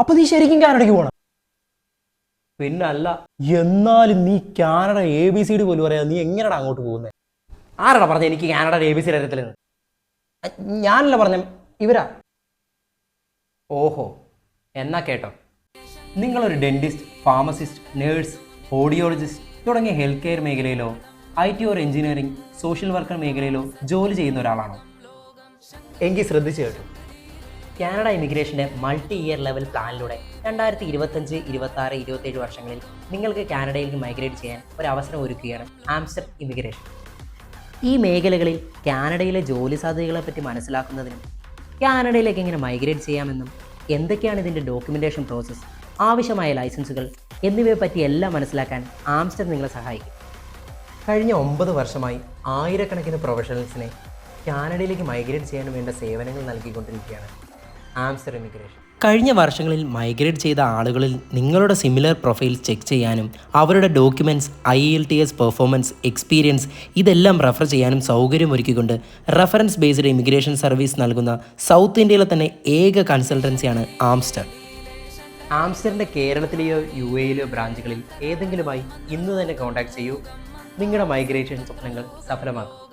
അപ്പൊ നീ ശരിക്കും കാനഡയ്ക്ക് പോകണം? പിന്നല്ല. എന്നാലും നീ കാനഡ ABCD പോലും പറയാതെ നീ എങ്ങനെയാണ് അങ്ങോട്ട് പോകുന്നത്? ആരാടാ പറഞ്ഞ എനിക്ക് കാനഡ ABCD അറിയത്തില്ലെന്ന്? ഞാനല്ല പറഞ്ഞ, ഇവരാ. ഓഹോ, എന്നാ കേട്ടോ. നിങ്ങളൊരു ഡെന്റിസ്റ്റ്, ഫാർമസിസ്റ്റ്, നേഴ്സ്, ഓഡിയോളജിസ്റ്റ് തുടങ്ങിയ ഹെൽത്ത് കെയർ മേഖലയിലോ IT or engineering, social worker മേഖലയിലോ ജോലി ചെയ്യുന്ന ഒരാളാണോ? എങ്കിൽ ശ്രദ്ധിച്ചു കേട്ടു. കാനഡ ഇമിഗ്രേഷൻ്റെ മൾട്ടി ഇയർ ലെവൽ പ്ലാനിലൂടെ 2025, 26, 27 വർഷങ്ങളിൽ നിങ്ങൾക്ക് കാനഡയിലേക്ക് മൈഗ്രേറ്റ് ചെയ്യാൻ ഒരു അവസരം ഒരുക്കുകയാണ് ആംസ്റ്റർ ഇമിഗ്രേഷൻ. ഈ മേഖലകളിൽ കാനഡയിലെ ജോലി സാധ്യതകളെപ്പറ്റി മനസ്സിലാക്കുന്നതിനും കാനഡയിലേക്ക് എങ്ങനെ മൈഗ്രേറ്റ് ചെയ്യാമെന്നും എന്തൊക്കെയാണ് ഇതിൻ്റെ ഡോക്യുമെൻറ്റേഷൻ പ്രോസസ്സ്, ആവശ്യമായ ലൈസൻസുകൾ എന്നിവയെ പറ്റി എല്ലാം മനസ്സിലാക്കാൻ ആംസ്റ്റർ നിങ്ങളെ സഹായിക്കും. കഴിഞ്ഞ 9 വർഷമായി ആയിരക്കണക്കിന് പ്രൊഫഷണൽസിനെ കാനഡയിലേക്ക് മൈഗ്രേറ്റ് ചെയ്യാൻ വേണ്ട സേവനങ്ങൾ നൽകിക്കൊണ്ടിരിക്കുകയാണ് ആംസ്റ്റർ ഇമിഗ്രേഷൻ. കഴിഞ്ഞ വർഷങ്ങളിൽ മൈഗ്രേറ്റ് ചെയ്ത ആളുകളിൽ നിങ്ങളുടെ സിമിലർ പ്രൊഫൈൽസ് ചെക്ക് ചെയ്യാനും അവരുടെ ഡോക്യുമെൻറ്റ്സ്, IELTS പെർഫോമൻസ്, എക്സ്പീരിയൻസ് ഇതെല്ലാം റെഫർ ചെയ്യാനും സൗകര്യമൊരുക്കിക്കൊണ്ട് റെഫറൻസ് ബേസ്ഡ് ഇമിഗ്രേഷൻ സർവീസ് നൽകുന്ന സൗത്ത് ഇന്ത്യയിലെ തന്നെ ഏക കൺസൾട്ടൻസിയാണ് ആംസ്റ്റർ. ആംസ്റ്ററിൻ്റെ കേരളത്തിലെയോ UAEയിലെയോ ബ്രാഞ്ചുകളിൽ ഏതെങ്കിലുമായി ഇന്ന് തന്നെ കോൺടാക്ട് ചെയ്യൂ. നിങ്ങളുടെ മൈഗ്രേഷൻ സ്വപ്നങ്ങൾ സഫലമാക്കും.